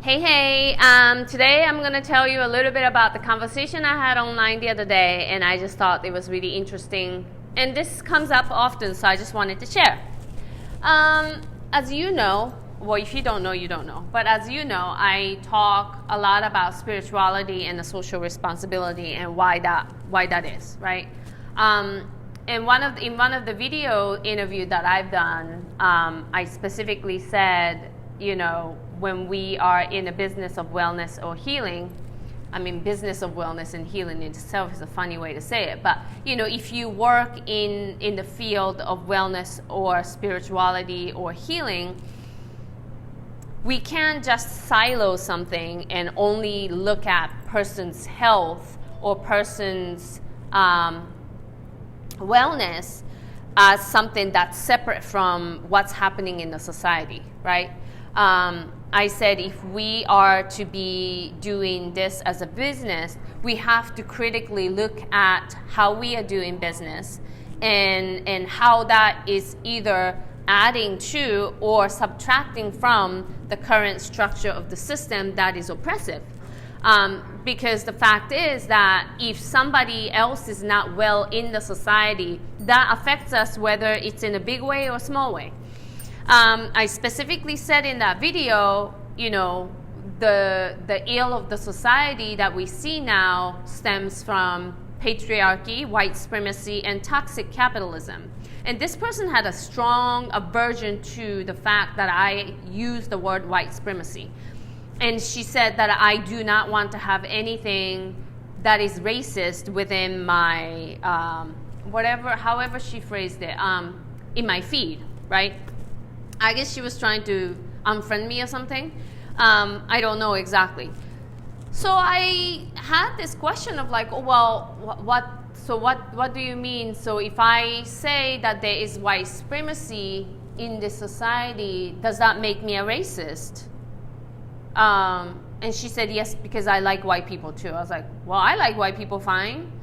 Hey, today I'm going to tell you a little bit about the conversation I had online the other day, and I just thought it was really interesting. And this comes up often, so I just wanted to share. As you know, well, if you don't know, you don't know. But as you know, I talk a lot about spirituality and the social responsibility and why that is, right? And in one of the video interview that I've done, I specifically said, when we are in a business of wellness or healing, business of wellness and healing in itself is a funny way to say it, but if you work in the field of wellness or spirituality or healing, we can't just silo something and only look at person's health or person's wellness as something that's separate from what's happening in the society, right? I said if we are to be doing this as a business, we have to critically look at how we are doing business and how that is either adding to or subtracting from the current structure of the system that is oppressive. Because the fact is that if somebody else is not well in the society, that affects us whether it's in a big way or small way. I specifically said in that video, the ill of the society that we see now stems from patriarchy, white supremacy, and toxic capitalism. And this person had a strong aversion to the fact that I used the word white supremacy. And she said that I do not want to have anything that is racist within my, however she phrased it, in my feed, right? I guess she was trying to unfriend me or something. I don't know exactly. So I had this question of like, what do you mean? So if I say that there is white supremacy in this society, does that make me a racist? And she said, yes, because I like white people too. I was like, well, I like white people fine.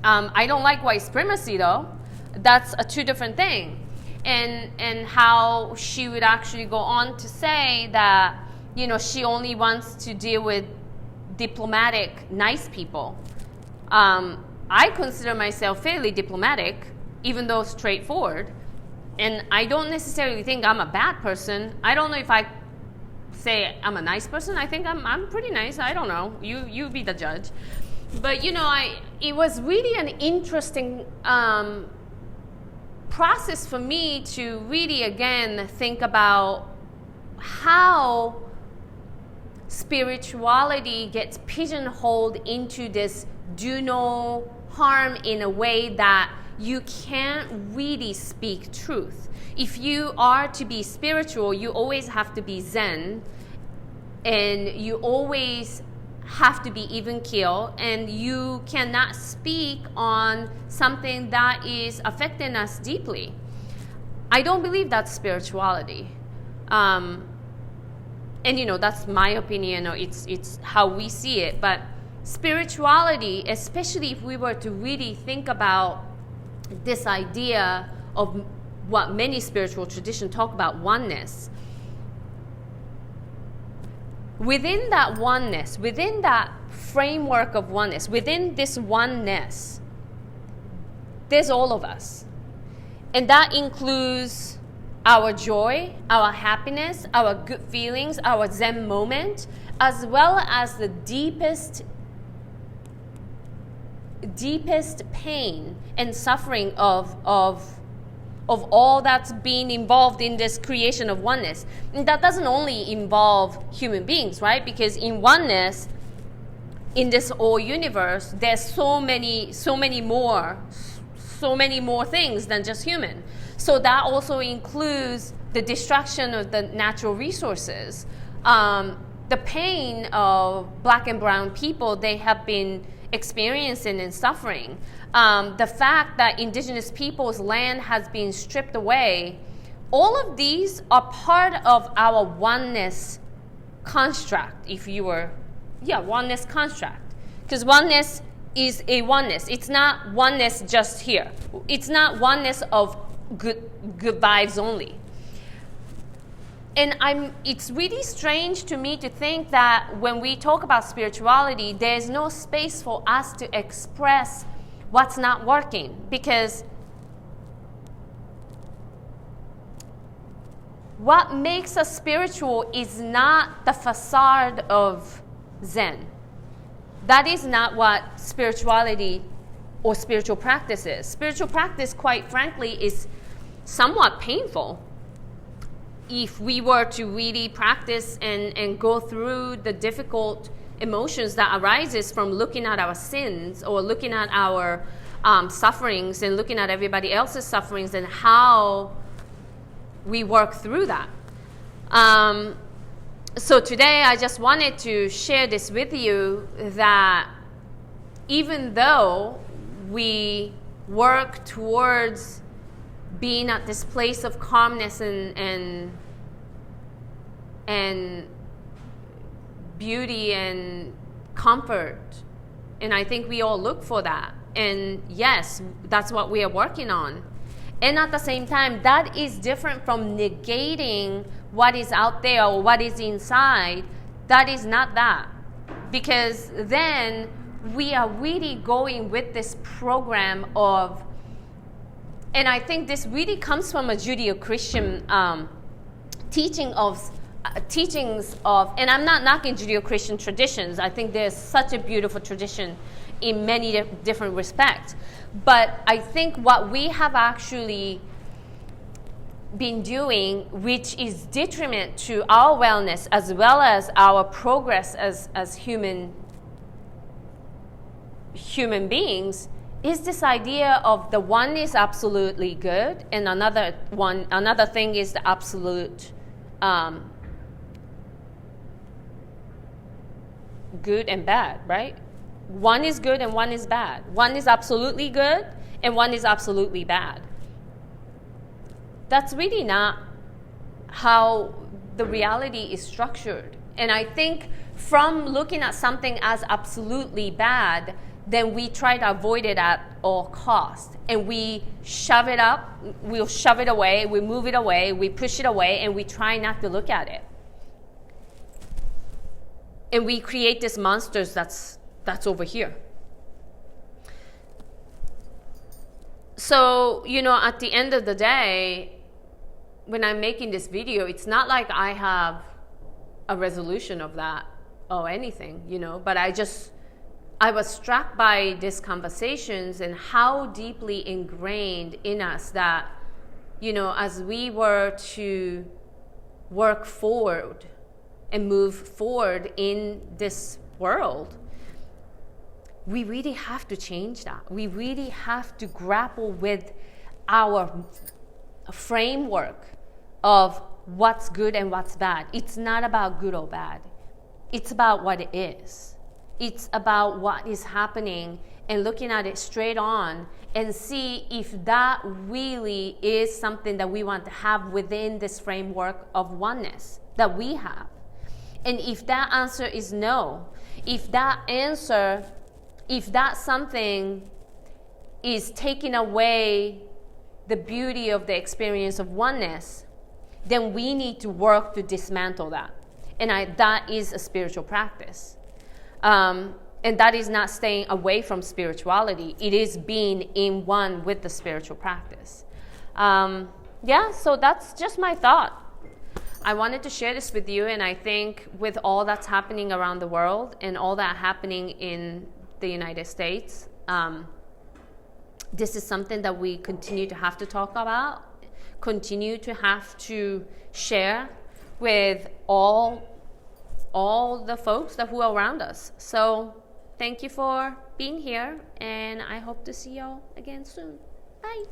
I don't like white supremacy though. That's a two different thing. And how she would actually go on to say that, she only wants to deal with diplomatic, nice people. I consider myself fairly diplomatic, even though straightforward. And I don't necessarily think I'm a bad person. I don't know if I say I'm a nice person. I think I'm pretty nice. I don't know. You be the judge. But, it was really an interesting process for me to really, again, think about how spirituality gets pigeonholed into this do no harm in a way that you can't really speak truth. If you are to be spiritual, you always have to be Zen, and you always have to be even keel, and you cannot speak on something that is affecting us deeply. I don't believe that's spirituality. And that's my opinion, or it's how we see it. But spirituality, especially if we were to really think about this idea of what many spiritual traditions talk about, oneness. Within that oneness, within that framework of oneness, within this oneness, there's all of us. And that includes our joy, our happiness, our good feelings, our Zen moment, as well as the deepest pain and suffering of all that's being involved in this creation of oneness. And that doesn't only involve human beings, right? Because in oneness, in this whole universe, there's so many more things than just human. So that also includes the destruction of the natural resources, the pain of Black and brown people they have been experiencing and suffering. The fact that indigenous people's land has been stripped away, all of these are part of our oneness construct, oneness construct. Because oneness is a oneness. It's not oneness just here. It's not oneness of good vibes only. it's really strange to me to think that when we talk about spirituality, there's no space for us to express what's not working, because what makes us spiritual is not the facade of Zen. That is not what spirituality or spiritual practice is. Spiritual practice, quite frankly, is somewhat painful. If we were to really practice and go through the difficult emotions that arises from looking at our sins or looking at our sufferings and looking at everybody else's sufferings and how we work through that. So today I just wanted to share this with you, that even though we work towards being at this place of calmness and beauty and comfort, and I think we all look for that, and yes, that's what we are working on. And at the same time, that is different from negating what is out there or what is inside. That is not that, because then we are really going with this program of, and I think this really comes from a Judeo-Christian teachings of, and I'm not knocking Judeo-Christian traditions. I think there's such a beautiful tradition in many different respects. But I think what we have actually been doing, which is detriment to our wellness as well as our progress as human beings, is this idea of the one is absolutely good and another thing is the absolute good and bad, right? One is good and one is bad. One is absolutely good and one is absolutely bad. That's really not how the reality is structured. And I think from looking at something as absolutely bad, then we try to avoid it at all costs. And we shove it up, we'll shove it away, we move it away, we push it away, and we try not to look at it. And we create these monsters that's over here. So, at the end of the day, when I'm making this video, it's not like I have a resolution of that or anything, but I was struck by these conversations and how deeply ingrained in us that, as we were to work forward and move forward in this world, we really have to change that. We really have to grapple with our framework of what's good and what's bad. It's not about good or bad. It's about what it is. It's about what is happening and looking at it straight on and see if that really is something that we want to have within this framework of oneness that we have. And if that answer is no, if that something is taking away the beauty of the experience of oneness, then we need to work to dismantle that. And that is a spiritual practice. And that is not staying away from spirituality. It is being in one with the spiritual practice. So that's just my thought. I wanted to share this with you, and I think with all that's happening around the world and all that happening in the United States, this is something that we continue to have to talk about, continue to have to share with all the folks who are around us. So thank you for being here, and I hope to see y'all again soon. Bye.